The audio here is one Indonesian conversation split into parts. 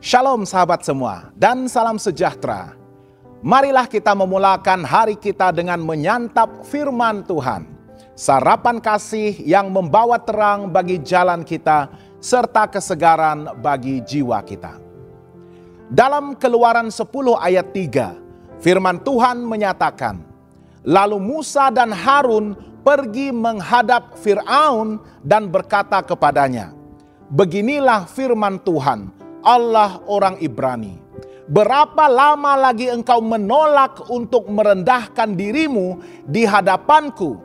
Shalom sahabat semua dan salam sejahtera. Marilah kita memulakan hari kita dengan menyantap firman Tuhan. Sarapan kasih yang membawa terang bagi jalan kita serta kesegaran bagi jiwa kita. Dalam Keluaran 10 ayat 3, firman Tuhan menyatakan, lalu Musa dan Harun pergi menghadap Fir'aun dan berkata kepadanya, beginilah firman Tuhan, Allah orang Ibrani, berapa lama lagi engkau menolak untuk merendahkan dirimu di hadapanku?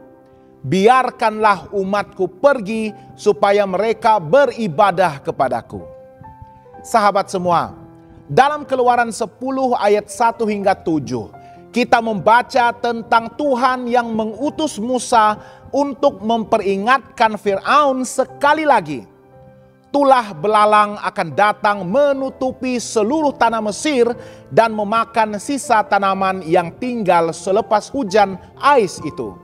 Biarkanlah umatku pergi supaya mereka beribadah kepadaku. Sahabat semua, dalam Keluaran 10 ayat 1 hingga 7, kita membaca tentang Tuhan yang mengutus Musa untuk memperingatkan Fir'aun sekali lagi. Tulah belalang akan datang menutupi seluruh tanah Mesir dan memakan sisa tanaman yang tinggal selepas hujan ais itu.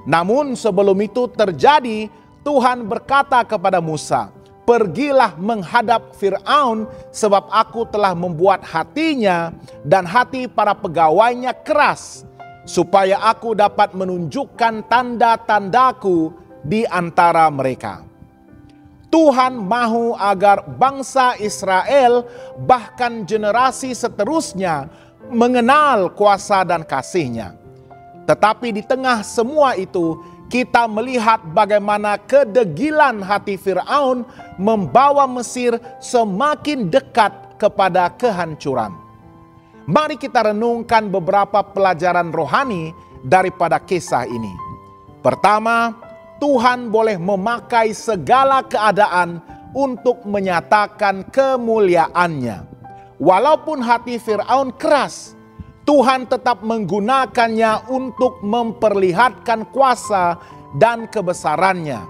Namun sebelum itu terjadi, Tuhan berkata kepada Musa, pergilah menghadap Fir'aun sebab aku telah membuat hatinya dan hati para pegawainya keras, supaya aku dapat menunjukkan tanda-tandaku di antara mereka. Tuhan mahu agar bangsa Israel bahkan generasi seterusnya mengenal kuasa dan kasih-Nya. Tetapi di tengah semua itu kita melihat bagaimana kedegilan hati Fir'aun membawa Mesir semakin dekat kepada kehancuran. Mari kita renungkan beberapa pelajaran rohani daripada kisah ini. Pertama, Tuhan boleh memakai segala keadaan untuk menyatakan kemuliaan-Nya. Walaupun hati Fir'aun keras, Tuhan tetap menggunakannya untuk memperlihatkan kuasa dan kebesaran-Nya.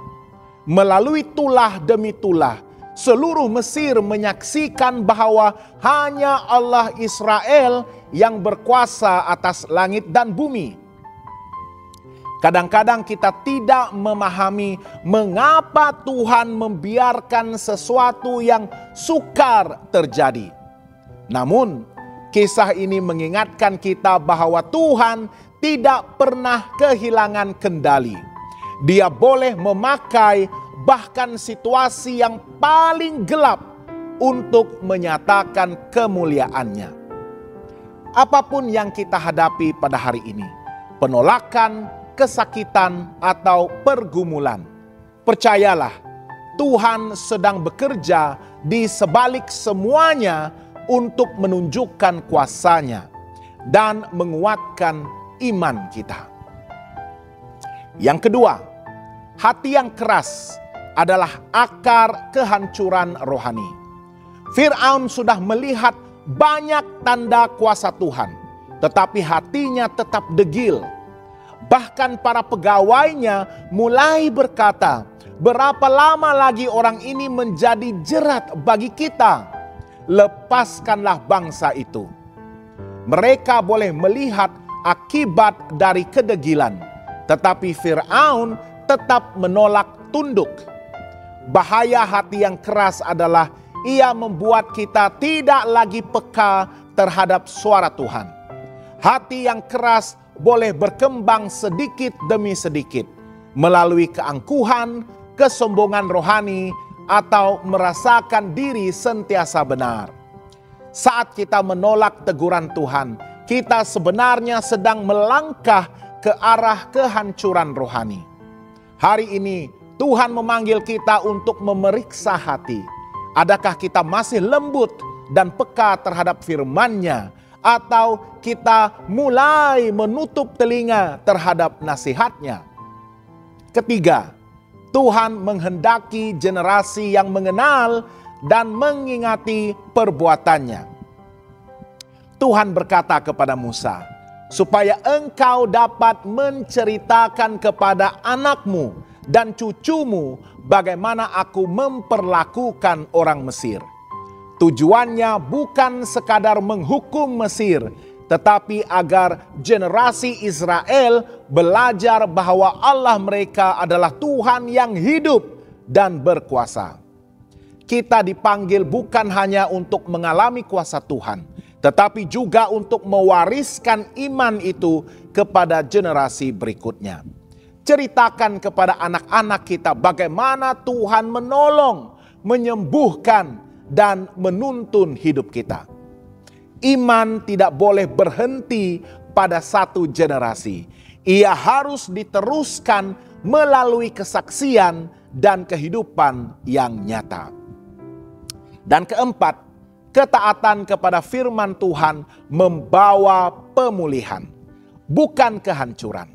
Melalui tulah demi tulah, seluruh Mesir menyaksikan bahwa hanya Allah Israel yang berkuasa atas langit dan bumi. Kadang-kadang kita tidak memahami mengapa Tuhan membiarkan sesuatu yang sukar terjadi. Namun, kisah ini mengingatkan kita bahwa Tuhan tidak pernah kehilangan kendali. Dia boleh memakai bahkan situasi yang paling gelap untuk menyatakan kemuliaan-Nya. Apapun yang kita hadapi pada hari ini, penolakan, kesakitan, atau pergumulan, percayalah, Tuhan sedang bekerja di sebalik semuanya untuk menunjukkan kuasa-Nya dan menguatkan iman kita. Yang kedua, hati yang keras adalah akar kehancuran rohani. Fir'aun sudah melihat banyak tanda kuasa Tuhan, tetapi hatinya tetap degil. Bahkan para pegawainya mulai berkata, berapa lama lagi orang ini menjadi jerat bagi kita? Lepaskanlah bangsa itu. Mereka boleh melihat akibat dari kedegilan, tetapi Fir'aun tetap menolak tunduk. Bahaya hati yang keras adalah ia membuat kita tidak lagi peka terhadap suara Tuhan. Hati yang keras boleh berkembang sedikit demi sedikit melalui keangkuhan, kesombongan rohani, atau merasakan diri sentiasa benar. Saat kita menolak teguran Tuhan, kita sebenarnya sedang melangkah ke arah kehancuran rohani. Hari ini Tuhan memanggil kita untuk memeriksa hati. Adakah kita masih lembut dan peka terhadap firman-Nya? Atau kita mulai menutup telinga terhadap nasihat-Nya? Ketiga, Tuhan menghendaki generasi yang mengenal dan mengingati perbuatan-Nya. Tuhan berkata kepada Musa, supaya engkau dapat menceritakan kepada anakmu dan cucumu bagaimana aku memperlakukan orang Mesir. Tujuannya bukan sekadar menghukum Mesir, tetapi agar generasi Israel belajar bahwa Allah mereka adalah Tuhan yang hidup dan berkuasa. kita dipanggil bukan hanya untuk mengalami kuasa Tuhan, tetapi juga untuk mewariskan iman itu kepada generasi berikutnya. Ceritakan kepada anak-anak kita bagaimana Tuhan menolong, menyembuhkan, dan menuntun hidup kita. Iman tidak boleh berhenti pada satu generasi. Ia harus diteruskan melalui kesaksian dan kehidupan yang nyata. Dan keempat, ketaatan kepada firman Tuhan membawa pemulihan, bukan kehancuran.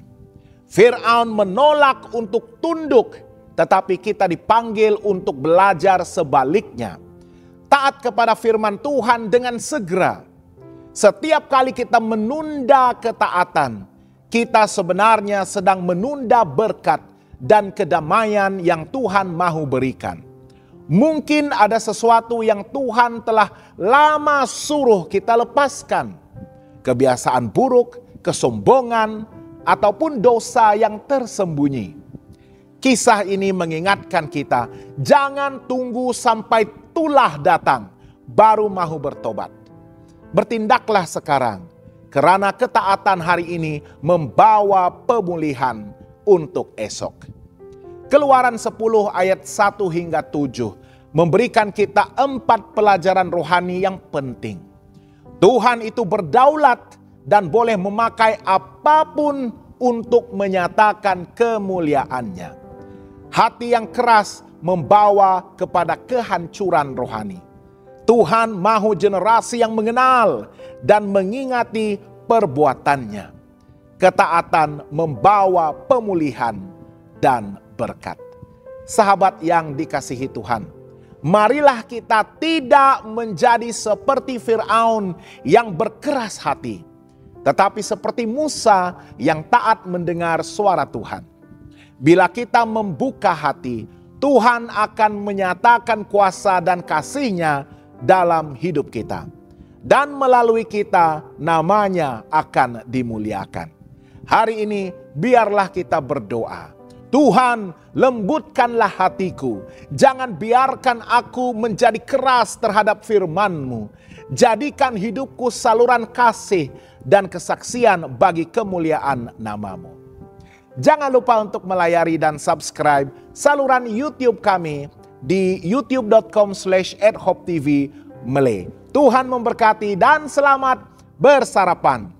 Fir'aun menolak untuk tunduk, tetapi kita dipanggil untuk belajar sebaliknya. Taat kepada firman Tuhan dengan segera. Setiap kali kita menunda ketaatan, kita sebenarnya sedang menunda berkat dan kedamaian yang Tuhan mahu berikan. Mungkin ada sesuatu yang Tuhan telah lama suruh kita lepaskan. Kebiasaan buruk, kesombongan, ataupun dosa yang tersembunyi. Kisah ini mengingatkan kita, jangan tunggu sampai tulah datang, baru mahu bertobat. Bertindaklah sekarang, karena ketaatan hari ini membawa pemulihan untuk esok. Keluaran 10 ayat 1 hingga 7 memberikan kita 4 pelajaran rohani yang penting. Tuhan itu berdaulat dan boleh memakai apapun untuk menyatakan kemuliaannya. Hati yang keras membawa kepada kehancuran rohani. Tuhan mahu generasi yang mengenal dan mengingati perbuatannya. Ketaatan membawa pemulihan dan berkat. Sahabat yang dikasihi Tuhan, marilah kita tidak menjadi seperti Fir'aun yang berkeras hati, tetapi seperti Musa yang taat mendengar suara Tuhan. Bila kita membuka hati, Tuhan akan menyatakan kuasa dan kasih-Nya dalam hidup kita. Dan melalui kita, nama-Nya akan dimuliakan. Hari ini biarlah kita berdoa. Tuhan, lembutkanlah hatiku. Jangan biarkan aku menjadi keras terhadap firman-Mu. Jadikan hidupku saluran kasih dan kesaksian bagi kemuliaan nama-Mu. Jangan lupa untuk melayari dan subscribe saluran YouTube kami di youtube.com/@hopetv Malay. Tuhan memberkati dan selamat bersarapan.